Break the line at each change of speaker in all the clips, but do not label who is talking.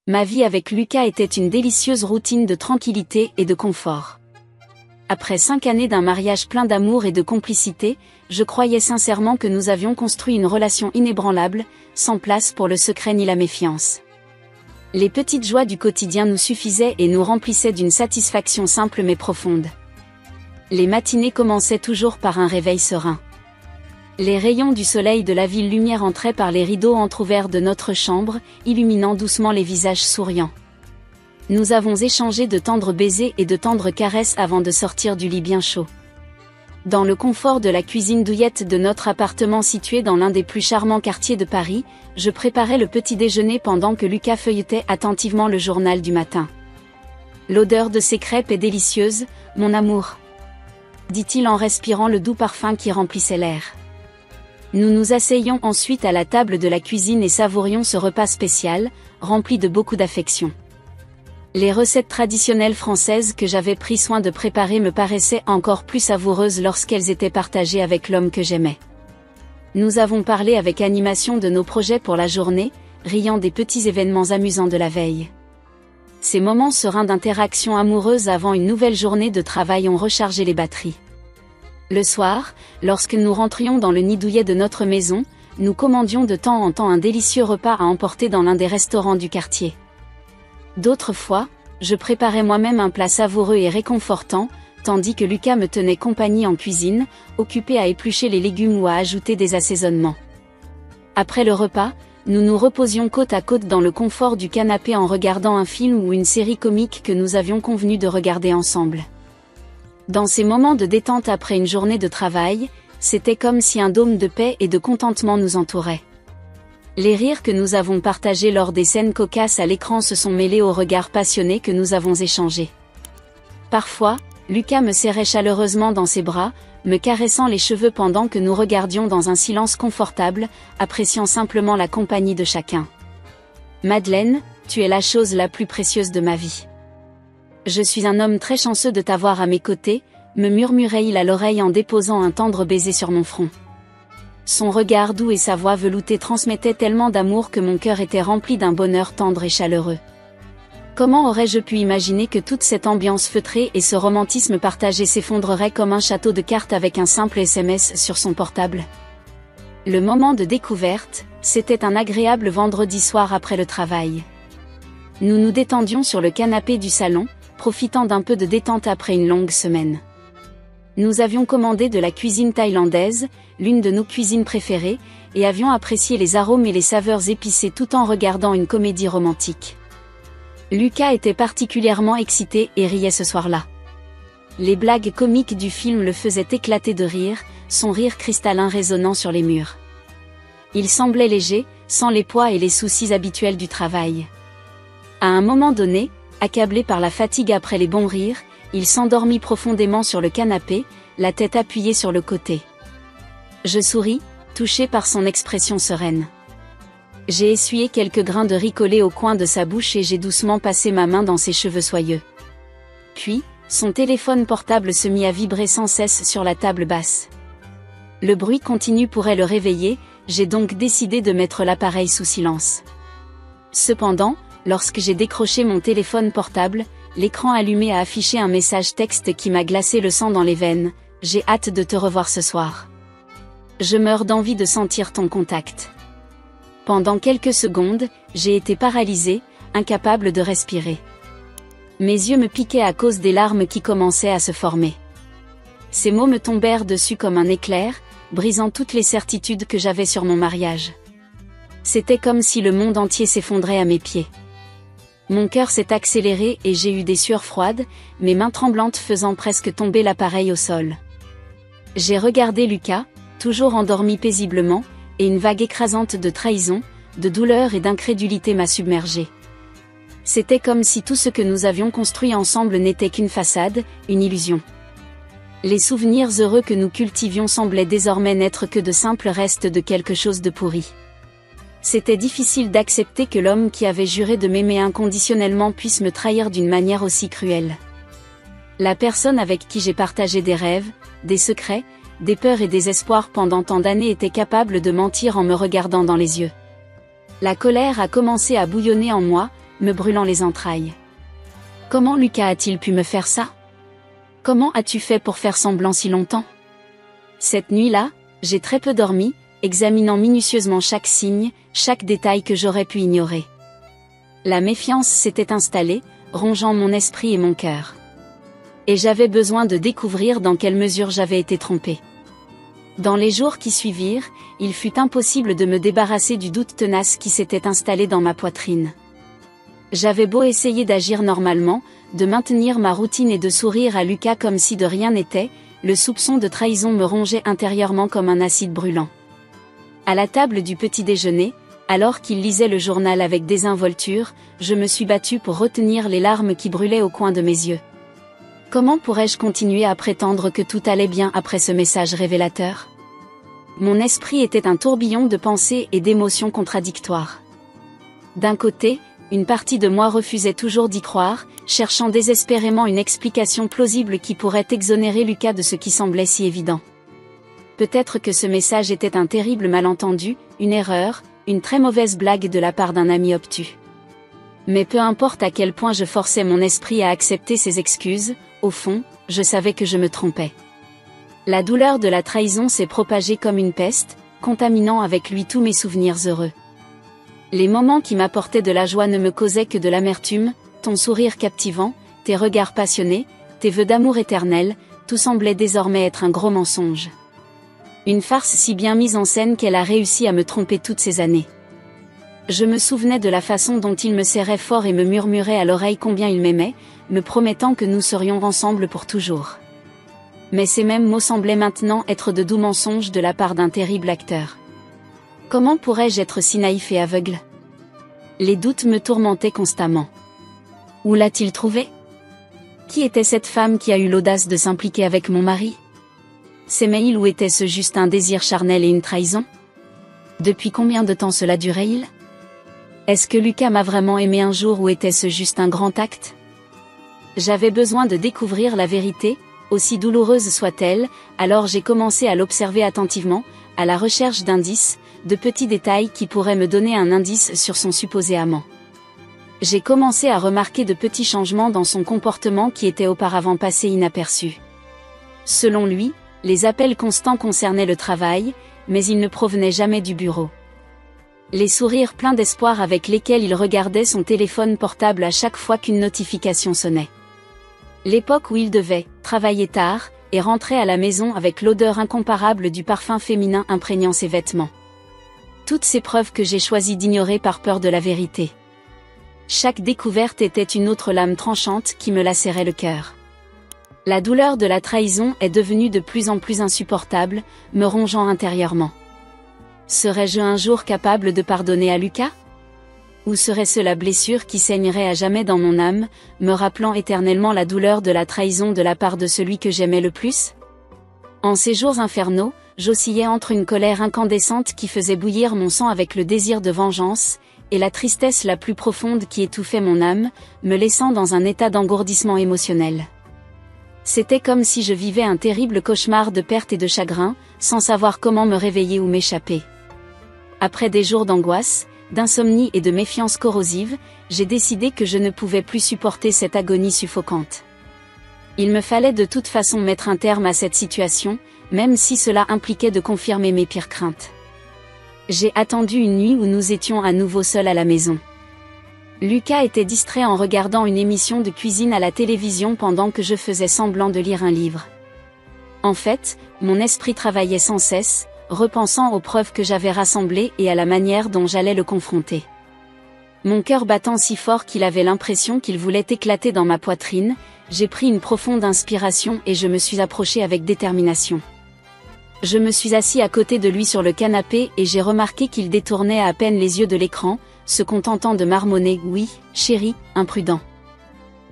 Ma vie avec Lucas était une délicieuse routine de tranquillité et de confort. Après 5 années d'un mariage plein d'amour et de complicité, je croyais sincèrement que nous avions construit une relation inébranlable, sans place pour le secret ni la méfiance. Les petites joies du quotidien nous suffisaient et nous remplissaient d'une satisfaction simple mais profonde. Les matinées commençaient toujours par un réveil serein. Les rayons du soleil de la ville lumière entraient par les rideaux entr'ouverts de notre chambre, illuminant doucement les visages souriants. Nous avons échangé de tendres baisers et de tendres caresses avant de sortir du lit bien chaud. Dans le confort de la cuisine douillette de notre appartement situé dans l'un des plus charmants quartiers de Paris, je préparais le petit déjeuner pendant que Lucas feuilletait attentivement le journal du matin. « L'odeur de ces crêpes est délicieuse, mon amour », dit-il en respirant le doux parfum qui remplissait l'air. Nous nous asseyions ensuite à la table de la cuisine et savourions ce repas spécial, rempli de beaucoup d'affection. Les recettes traditionnelles françaises que j'avais pris soin de préparer me paraissaient encore plus savoureuses lorsqu'elles étaient partagées avec l'homme que j'aimais. Nous avons parlé avec animation de nos projets pour la journée, riant des petits événements amusants de la veille. Ces moments sereins d'interaction amoureuse avant une nouvelle journée de travail ont rechargé les batteries. Le soir, lorsque nous rentrions dans le nid douillet de notre maison, nous commandions de temps en temps un délicieux repas à emporter dans l'un des restaurants du quartier. D'autres fois, je préparais moi-même un plat savoureux et réconfortant, tandis que Lucas me tenait compagnie en cuisine, occupé à éplucher les légumes ou à ajouter des assaisonnements. Après le repas, nous nous reposions côte à côte dans le confort du canapé en regardant un film ou une série comique que nous avions convenu de regarder ensemble. Dans ces moments de détente après une journée de travail, c'était comme si un dôme de paix et de contentement nous entourait. Les rires que nous avons partagés lors des scènes cocasses à l'écran se sont mêlés aux regards passionnés que nous avons échangés. Parfois, Lucas me serrait chaleureusement dans ses bras, me caressant les cheveux pendant que nous regardions dans un silence confortable, appréciant simplement la compagnie de chacun. « Madeleine, tu es la chose la plus précieuse de ma vie. Je suis un homme très chanceux de t'avoir à mes côtés », me murmurait-il à l'oreille en déposant un tendre baiser sur mon front. Son regard doux et sa voix veloutée transmettaient tellement d'amour que mon cœur était rempli d'un bonheur tendre et chaleureux. Comment aurais-je pu imaginer que toute cette ambiance feutrée et ce romantisme partagé s'effondreraient comme un château de cartes avec un simple SMS sur son portable? Le moment de découverte, c'était un agréable vendredi soir après le travail. Nous nous détendions sur le canapé du salon, profitant d'un peu de détente après une longue semaine. Nous avions commandé de la cuisine thaïlandaise, l'une de nos cuisines préférées, et avions apprécié les arômes et les saveurs épicées tout en regardant une comédie romantique. Lucas était particulièrement excité et riait ce soir-là. Les blagues comiques du film le faisaient éclater de rire, son rire cristallin résonnant sur les murs. Il semblait léger, sans les poids et les soucis habituels du travail. À un moment donné, accablé par la fatigue après les bons rires, il s'endormit profondément sur le canapé, la tête appuyée sur le côté. Je souris, touché par son expression sereine. J'ai essuyé quelques grains de riz collés au coin de sa bouche et j'ai doucement passé ma main dans ses cheveux soyeux. Puis, son téléphone portable se mit à vibrer sans cesse sur la table basse. Le bruit continu pourrait le réveiller, j'ai donc décidé de mettre l'appareil sous silence. Cependant, lorsque j'ai décroché mon téléphone portable, l'écran allumé a affiché un message texte qui m'a glacé le sang dans les veines. « J'ai hâte de te revoir ce soir. Je meurs d'envie de sentir ton contact. » Pendant quelques secondes, j'ai été paralysée, incapable de respirer. Mes yeux me piquaient à cause des larmes qui commençaient à se former. Ces mots me tombèrent dessus comme un éclair, brisant toutes les certitudes que j'avais sur mon mariage. C'était comme si le monde entier s'effondrait à mes pieds. Mon cœur s'est accéléré et j'ai eu des sueurs froides, mes mains tremblantes faisant presque tomber l'appareil au sol. J'ai regardé Lucas, toujours endormi paisiblement, et une vague écrasante de trahison, de douleur et d'incrédulité m'a submergée. C'était comme si tout ce que nous avions construit ensemble n'était qu'une façade, une illusion. Les souvenirs heureux que nous cultivions semblaient désormais n'être que de simples restes de quelque chose de pourri. C'était difficile d'accepter que l'homme qui avait juré de m'aimer inconditionnellement puisse me trahir d'une manière aussi cruelle. La personne avec qui j'ai partagé des rêves, des secrets, des peurs et des espoirs pendant tant d'années était capable de mentir en me regardant dans les yeux. La colère a commencé à bouillonner en moi, me brûlant les entrailles. Comment Lucas a-t-il pu me faire ça? Comment as-tu fait pour faire semblant si longtemps? Cette nuit-là, j'ai très peu dormi, examinant minutieusement chaque signe, chaque détail que j'aurais pu ignorer. La méfiance s'était installée, rongeant mon esprit et mon cœur. Et j'avais besoin de découvrir dans quelle mesure j'avais été trompée. Dans les jours qui suivirent, il fut impossible de me débarrasser du doute tenace qui s'était installé dans ma poitrine. J'avais beau essayer d'agir normalement, de maintenir ma routine et de sourire à Lucas comme si de rien n'était, le soupçon de trahison me rongeait intérieurement comme un acide brûlant. À la table du petit déjeuner, alors qu'il lisait le journal avec désinvolture, je me suis battue pour retenir les larmes qui brûlaient au coin de mes yeux. Comment pourrais-je continuer à prétendre que tout allait bien après ce message révélateur? Mon esprit était un tourbillon de pensées et d'émotions contradictoires. D'un côté, une partie de moi refusait toujours d'y croire, cherchant désespérément une explication plausible qui pourrait exonérer Lucas de ce qui semblait si évident. Peut-être que ce message était un terrible malentendu, une erreur, une très mauvaise blague de la part d'un ami obtus. Mais peu importe à quel point je forçais mon esprit à accepter ses excuses, au fond, je savais que je me trompais. La douleur de la trahison s'est propagée comme une peste, contaminant avec lui tous mes souvenirs heureux. Les moments qui m'apportaient de la joie ne me causaient que de l'amertume, ton sourire captivant, tes regards passionnés, tes vœux d'amour éternel, tout semblait désormais être un gros mensonge. Une farce si bien mise en scène qu'elle a réussi à me tromper toutes ces années. Je me souvenais de la façon dont il me serrait fort et me murmurait à l'oreille combien il m'aimait, me promettant que nous serions ensemble pour toujours. Mais ces mêmes mots semblaient maintenant être de doux mensonges de la part d'un terrible acteur. Comment pourrais-je être si naïf et aveugle? Les doutes me tourmentaient constamment. Où l'a-t-il trouvé? Qui était cette femme qui a eu l'audace de s'impliquer avec mon mari? S'aimait-il ou était-ce juste un désir charnel et une trahison? Depuis combien de temps cela durait-il? Est-ce que Lucas m'a vraiment aimé un jour ou était-ce juste un grand acte? J'avais besoin de découvrir la vérité, aussi douloureuse soit-elle, alors j'ai commencé à l'observer attentivement, à la recherche d'indices, de petits détails qui pourraient me donner un indice sur son supposé amant. J'ai commencé à remarquer de petits changements dans son comportement qui étaient auparavant passés inaperçus. Selon lui, les appels constants concernaient le travail, mais ils ne provenaient jamais du bureau. Les sourires pleins d'espoir avec lesquels il regardait son téléphone portable à chaque fois qu'une notification sonnait. L'époque où il devait travailler tard, et rentrer à la maison avec l'odeur incomparable du parfum féminin imprégnant ses vêtements. Toutes ces preuves que j'ai choisi d'ignorer par peur de la vérité. Chaque découverte était une autre lame tranchante qui me lacérait le cœur. La douleur de la trahison est devenue de plus en plus insupportable, me rongeant intérieurement. Serais-je un jour capable de pardonner à Lucas? Ou serait-ce la blessure qui saignerait à jamais dans mon âme, me rappelant éternellement la douleur de la trahison de la part de celui que j'aimais le plus? En ces jours infernaux, j'oscillais entre une colère incandescente qui faisait bouillir mon sang avec le désir de vengeance, et la tristesse la plus profonde qui étouffait mon âme, me laissant dans un état d'engourdissement émotionnel. C'était comme si je vivais un terrible cauchemar de perte et de chagrin, sans savoir comment me réveiller ou m'échapper. Après des jours d'angoisse, d'insomnie et de méfiance corrosive, j'ai décidé que je ne pouvais plus supporter cette agonie suffocante. Il me fallait de toute façon mettre un terme à cette situation, même si cela impliquait de confirmer mes pires craintes. J'ai attendu une nuit où nous étions à nouveau seuls à la maison. Lucas était distrait en regardant une émission de cuisine à la télévision pendant que je faisais semblant de lire un livre. En fait, mon esprit travaillait sans cesse, repensant aux preuves que j'avais rassemblées et à la manière dont j'allais le confronter. Mon cœur battant si fort qu'il avait l'impression qu'il voulait éclater dans ma poitrine, j'ai pris une profonde inspiration et je me suis approché avec détermination. Je me suis assis à côté de lui sur le canapé et j'ai remarqué qu'il détournait à peine les yeux de l'écran, se contentant de marmonner « Oui, chérie, imprudent ».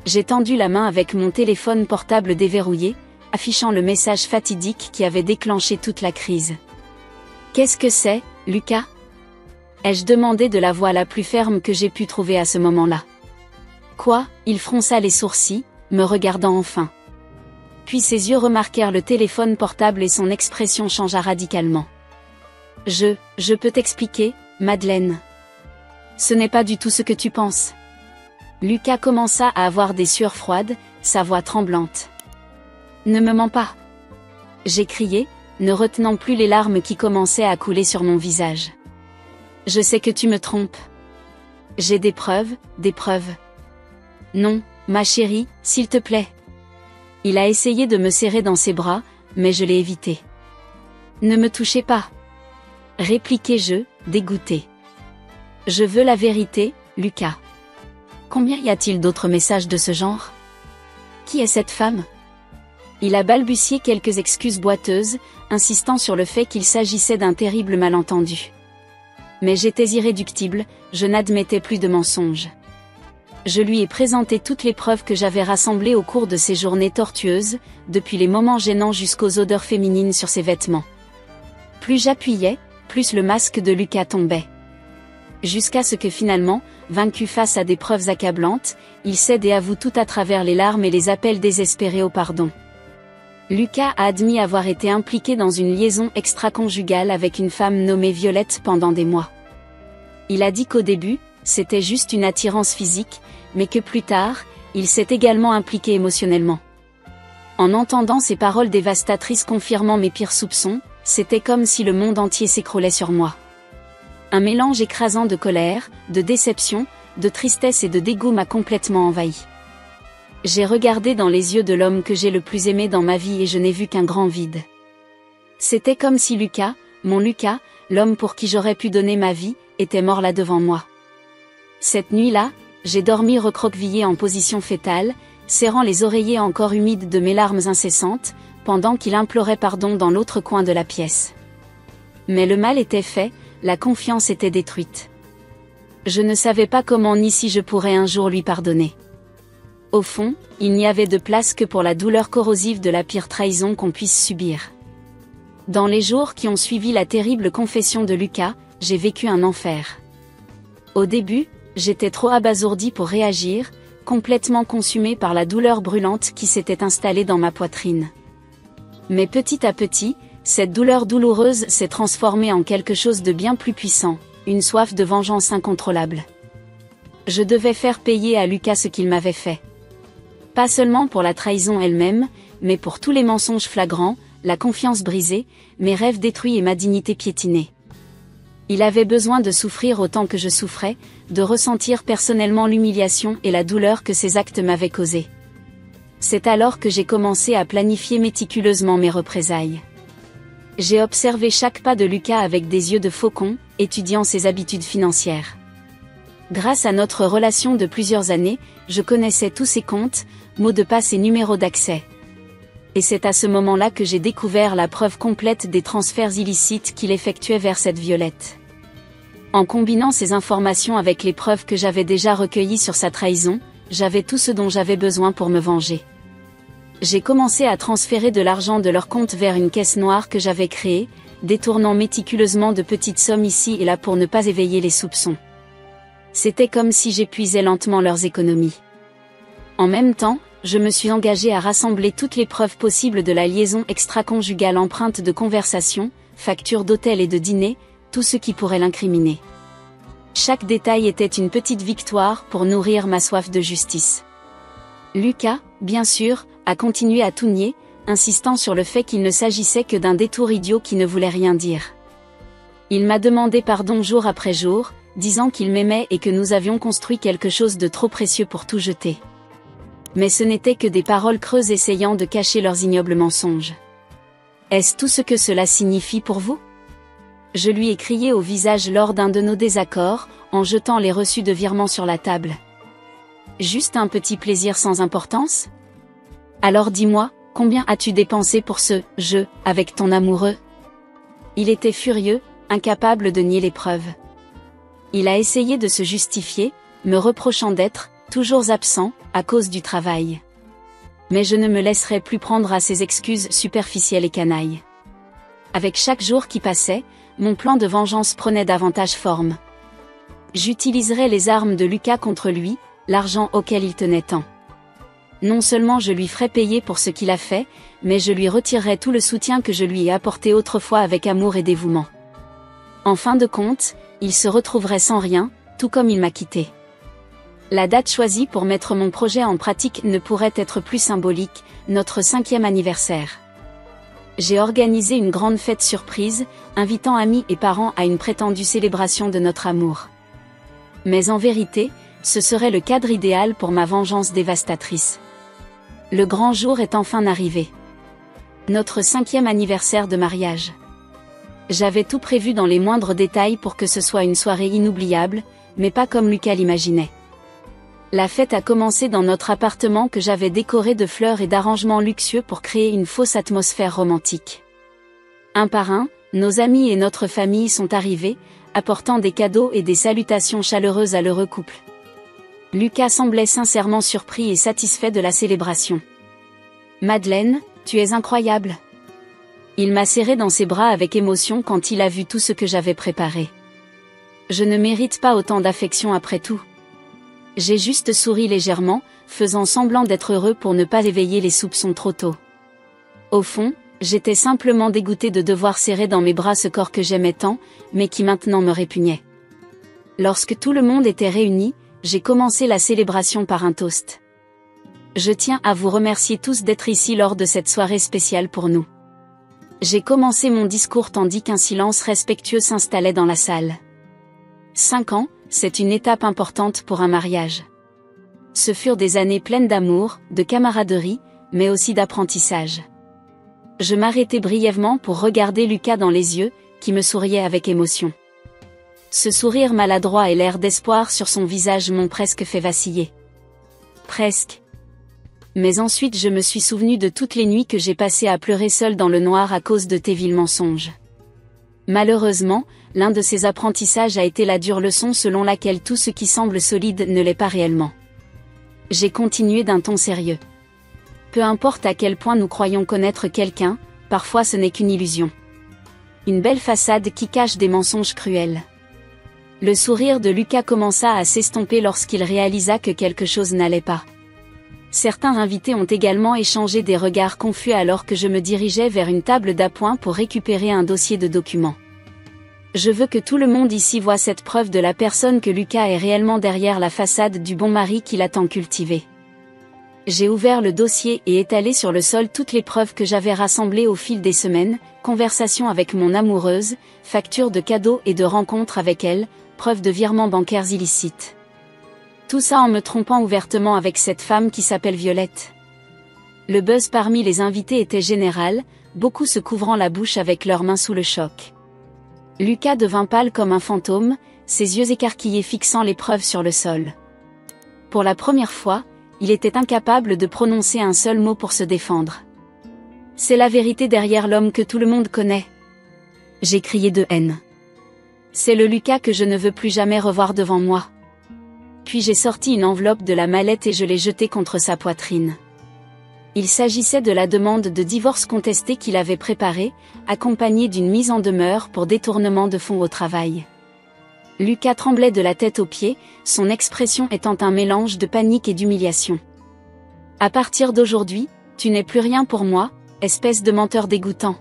J'ai tendu la main avec mon téléphone portable déverrouillé, affichant le message fatidique qui avait déclenché toute la crise. « Qu'est-ce que c'est, Lucas ?» ai-je demandé de la voix la plus ferme que j'ai pu trouver à ce moment-là. « Quoi ?» Il fronça les sourcils, me regardant enfin. Puis ses yeux remarquèrent le téléphone portable et son expression changea radicalement. « Je peux t'expliquer, Madeleine. Ce n'est pas du tout ce que tu penses. Lucas commença à avoir des sueurs froides, sa voix tremblante. Ne me mens pas. J'ai crié, ne retenant plus les larmes qui commençaient à couler sur mon visage. Je sais que tu me trompes. J'ai des preuves, des preuves. Non, ma chérie, s'il te plaît. Il a essayé de me serrer dans ses bras, mais je l'ai évité. Ne me touchez pas. Répliquai-je, dégoûté. Je veux la vérité, Lucas. Combien y a-t-il d'autres messages de ce genre? Qui est cette femme? Il a balbutié quelques excuses boiteuses, insistant sur le fait qu'il s'agissait d'un terrible malentendu. Mais j'étais irréductible, je n'admettais plus de mensonges. Je lui ai présenté toutes les preuves que j'avais rassemblées au cours de ces journées tortueuses, depuis les moments gênants jusqu'aux odeurs féminines sur ses vêtements. Plus j'appuyais, plus le masque de Lucas tombait. Jusqu'à ce que finalement, vaincu face à des preuves accablantes, il cède et avoue tout à travers les larmes et les appels désespérés au pardon. Lucas a admis avoir été impliqué dans une liaison extra-conjugale avec une femme nommée Violette pendant des mois. Il a dit qu'au début, c'était juste une attirance physique, mais que plus tard, il s'est également impliqué émotionnellement. En entendant ces paroles dévastatrices confirmant mes pires soupçons, c'était comme si le monde entier s'écroulait sur moi. Un mélange écrasant de colère, de déception, de tristesse et de dégoût m'a complètement envahi. J'ai regardé dans les yeux de l'homme que j'ai le plus aimé dans ma vie et je n'ai vu qu'un grand vide. C'était comme si Lucas, mon Lucas, l'homme pour qui j'aurais pu donner ma vie, était mort là devant moi. Cette nuit-là, j'ai dormi recroquevillé en position fétale, serrant les oreillers encore humides de mes larmes incessantes, pendant qu'il implorait pardon dans l'autre coin de la pièce. Mais le mal était fait, la confiance était détruite. Je ne savais pas comment ni si je pourrais un jour lui pardonner. Au fond, il n'y avait de place que pour la douleur corrosive de la pire trahison qu'on puisse subir. Dans les jours qui ont suivi la terrible confession de Lucas, j'ai vécu un enfer. Au début, j'étais trop abasourdi pour réagir, complètement consumé par la douleur brûlante qui s'était installée dans ma poitrine. Mais petit à petit, cette douleur douloureuse s'est transformée en quelque chose de bien plus puissant, une soif de vengeance incontrôlable. Je devais faire payer à Lucas ce qu'il m'avait fait. Pas seulement pour la trahison elle-même, mais pour tous les mensonges flagrants, la confiance brisée, mes rêves détruits et ma dignité piétinée. Il avait besoin de souffrir autant que je souffrais, de ressentir personnellement l'humiliation et la douleur que ces actes m'avaient causée. C'est alors que j'ai commencé à planifier méticuleusement mes représailles. J'ai observé chaque pas de Lucas avec des yeux de faucon, étudiant ses habitudes financières. Grâce à notre relation de plusieurs années, je connaissais tous ses comptes, mots de passe et numéros d'accès. Et c'est à ce moment-là que j'ai découvert la preuve complète des transferts illicites qu'il effectuait vers cette Violette. En combinant ces informations avec les preuves que j'avais déjà recueillies sur sa trahison, j'avais tout ce dont j'avais besoin pour me venger. J'ai commencé à transférer de l'argent de leur compte vers une caisse noire que j'avais créée, détournant méticuleusement de petites sommes ici et là pour ne pas éveiller les soupçons. C'était comme si j'épuisais lentement leurs économies. En même temps, je me suis engagé à rassembler toutes les preuves possibles de la liaison extra-conjugale empreinte de conversations, factures d'hôtel et de dîner, tout ce qui pourrait l'incriminer. Chaque détail était une petite victoire pour nourrir ma soif de justice. Lucas, bien sûr, a continué à tout nier, insistant sur le fait qu'il ne s'agissait que d'un détour idiot qui ne voulait rien dire. Il m'a demandé pardon jour après jour, disant qu'il m'aimait et que nous avions construit quelque chose de trop précieux pour tout jeter. Mais ce n'étaient que des paroles creuses essayant de cacher leurs ignobles mensonges. Est-ce tout ce que cela signifie pour vous? Je lui ai crié au visage lors d'un de nos désaccords, en jetant les reçus de virement sur la table. Juste un petit plaisir sans importance? Alors dis-moi, combien as-tu dépensé pour ce « jeu » avec ton amoureux? Il était furieux, incapable de nier les preuves. Il a essayé de se justifier, me reprochant d'être toujours absent, à cause du travail. Mais je ne me laisserai plus prendre à ces excuses superficielles et canailles. Avec chaque jour qui passait, mon plan de vengeance prenait davantage forme. J'utiliserais les armes de Lucas contre lui, l'argent auquel il tenait tant. Non seulement je lui ferais payer pour ce qu'il a fait, mais je lui retirerais tout le soutien que je lui ai apporté autrefois avec amour et dévouement. En fin de compte, il se retrouverait sans rien, tout comme il m'a quitté. La date choisie pour mettre mon projet en pratique ne pourrait être plus symbolique, notre 5e anniversaire. J'ai organisé une grande fête surprise, invitant amis et parents à une prétendue célébration de notre amour. Mais en vérité, ce serait le cadre idéal pour ma vengeance dévastatrice. Le grand jour est enfin arrivé. Notre 5e anniversaire de mariage. J'avais tout prévu dans les moindres détails pour que ce soit une soirée inoubliable, mais pas comme Lucas l'imaginait. La fête a commencé dans notre appartement que j'avais décoré de fleurs et d'arrangements luxueux pour créer une fausse atmosphère romantique. Un par un, nos amis et notre famille sont arrivés, apportant des cadeaux et des salutations chaleureuses à l'heureux couple. Lucas semblait sincèrement surpris et satisfait de la célébration. « Madeleine, tu es incroyable !» Il m'a serré dans ses bras avec émotion quand il a vu tout ce que j'avais préparé. Je ne mérite pas autant d'affection après tout. J'ai juste souri légèrement, faisant semblant d'être heureux pour ne pas éveiller les soupçons trop tôt. Au fond, j'étais simplement dégoûtée de devoir serrer dans mes bras ce corps que j'aimais tant, mais qui maintenant me répugnait. Lorsque tout le monde était réuni, j'ai commencé la célébration par un toast. Je tiens à vous remercier tous d'être ici lors de cette soirée spéciale pour nous. J'ai commencé mon discours tandis qu'un silence respectueux s'installait dans la salle. 5 ans, c'est une étape importante pour un mariage. Ce furent des années pleines d'amour, de camaraderie, mais aussi d'apprentissage. Je m'arrêtai brièvement pour regarder Lucas dans les yeux, qui me souriait avec émotion. Ce sourire maladroit et l'air d'espoir sur son visage m'ont presque fait vaciller. Presque. Mais ensuite je me suis souvenu de toutes les nuits que j'ai passées à pleurer seule dans le noir à cause de tes vils mensonges. Malheureusement, l'un de ces apprentissages a été la dure leçon selon laquelle tout ce qui semble solide ne l'est pas réellement. J'ai continué d'un ton sérieux. Peu importe à quel point nous croyons connaître quelqu'un, parfois ce n'est qu'une illusion. Une belle façade qui cache des mensonges cruels. Le sourire de Lucas commença à s'estomper lorsqu'il réalisa que quelque chose n'allait pas. Certains invités ont également échangé des regards confus alors que je me dirigeais vers une table d'appoint pour récupérer un dossier de documents. Je veux que tout le monde ici voie cette preuve de la personne que Lucas est réellement derrière la façade du bon mari qu'il a tant cultivé. J'ai ouvert le dossier et étalé sur le sol toutes les preuves que j'avais rassemblées au fil des semaines, conversations avec mon amoureuse, factures de cadeaux et de rencontres avec elle, preuves de virements bancaires illicites. Tout ça en me trompant ouvertement avec cette femme qui s'appelle Violette. Le buzz parmi les invités était général, beaucoup se couvrant la bouche avec leurs mains sous le choc. Lucas devint pâle comme un fantôme, ses yeux écarquillés fixant les preuves sur le sol. Pour la première fois, il était incapable de prononcer un seul mot pour se défendre. C'est la vérité derrière l'homme que tout le monde connaît. J'ai crié de haine. C'est le Lucas que je ne veux plus jamais revoir devant moi. Puis j'ai sorti une enveloppe de la mallette et je l'ai jetée contre sa poitrine. Il s'agissait de la demande de divorce contestée qu'il avait préparée, accompagnée d'une mise en demeure pour détournement de fonds au travail. Lucas tremblait de la tête aux pieds, son expression étant un mélange de panique et d'humiliation. « À partir d'aujourd'hui, tu n'es plus rien pour moi, espèce de menteur dégoûtant. »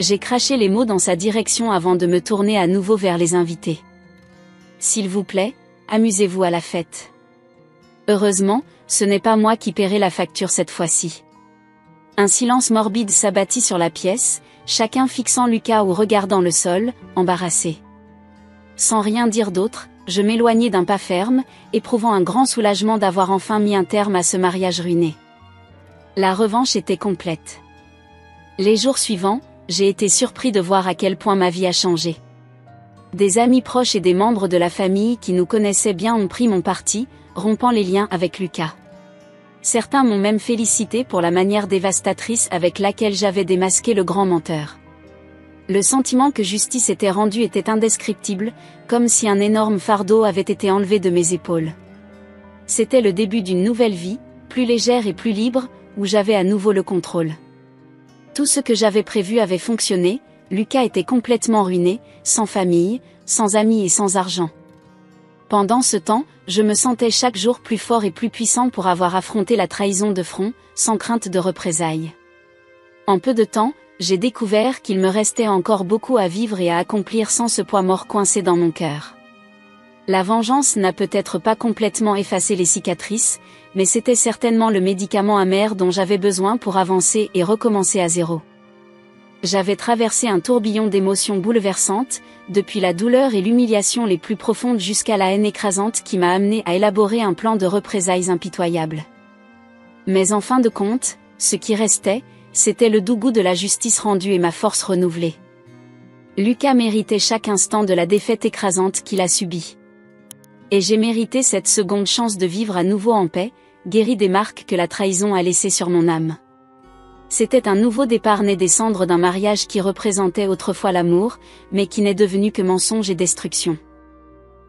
J'ai craché les mots dans sa direction avant de me tourner à nouveau vers les invités. « S'il vous plaît, amusez-vous à la fête. » Heureusement, ce n'est pas moi qui paierai la facture cette fois-ci. Un silence morbide s'abattit sur la pièce, chacun fixant Lucas ou regardant le sol, embarrassé. Sans rien dire d'autre, je m'éloignai d'un pas ferme, éprouvant un grand soulagement d'avoir enfin mis un terme à ce mariage ruiné. La revanche était complète. Les jours suivants, j'ai été surpris de voir à quel point ma vie a changé. Des amis proches et des membres de la famille qui nous connaissaient bien ont pris mon parti, rompant les liens avec Lucas. Certains m'ont même félicité pour la manière dévastatrice avec laquelle j'avais démasqué le grand menteur. Le sentiment que justice était rendue était indescriptible, comme si un énorme fardeau avait été enlevé de mes épaules. C'était le début d'une nouvelle vie, plus légère et plus libre, où j'avais à nouveau le contrôle. Tout ce que j'avais prévu avait fonctionné, Lucas était complètement ruiné, sans famille, sans amis et sans argent. Pendant ce temps, je me sentais chaque jour plus fort et plus puissant pour avoir affronté la trahison de front, sans crainte de représailles. En peu de temps, j'ai découvert qu'il me restait encore beaucoup à vivre et à accomplir sans ce poids mort coincé dans mon cœur. La vengeance n'a peut-être pas complètement effacé les cicatrices, mais c'était certainement le médicament amer dont j'avais besoin pour avancer et recommencer à zéro. J'avais traversé un tourbillon d'émotions bouleversantes, depuis la douleur et l'humiliation les plus profondes jusqu'à la haine écrasante qui m'a amené à élaborer un plan de représailles impitoyable. Mais en fin de compte, ce qui restait, c'était le doux goût de la justice rendue et ma force renouvelée. Lucas méritait chaque instant de la défaite écrasante qu'il a subie. Et j'ai mérité cette seconde chance de vivre à nouveau en paix, guéri des marques que la trahison a laissées sur mon âme. C'était un nouveau départ né des cendres d'un mariage qui représentait autrefois l'amour, mais qui n'est devenu que mensonge et destruction.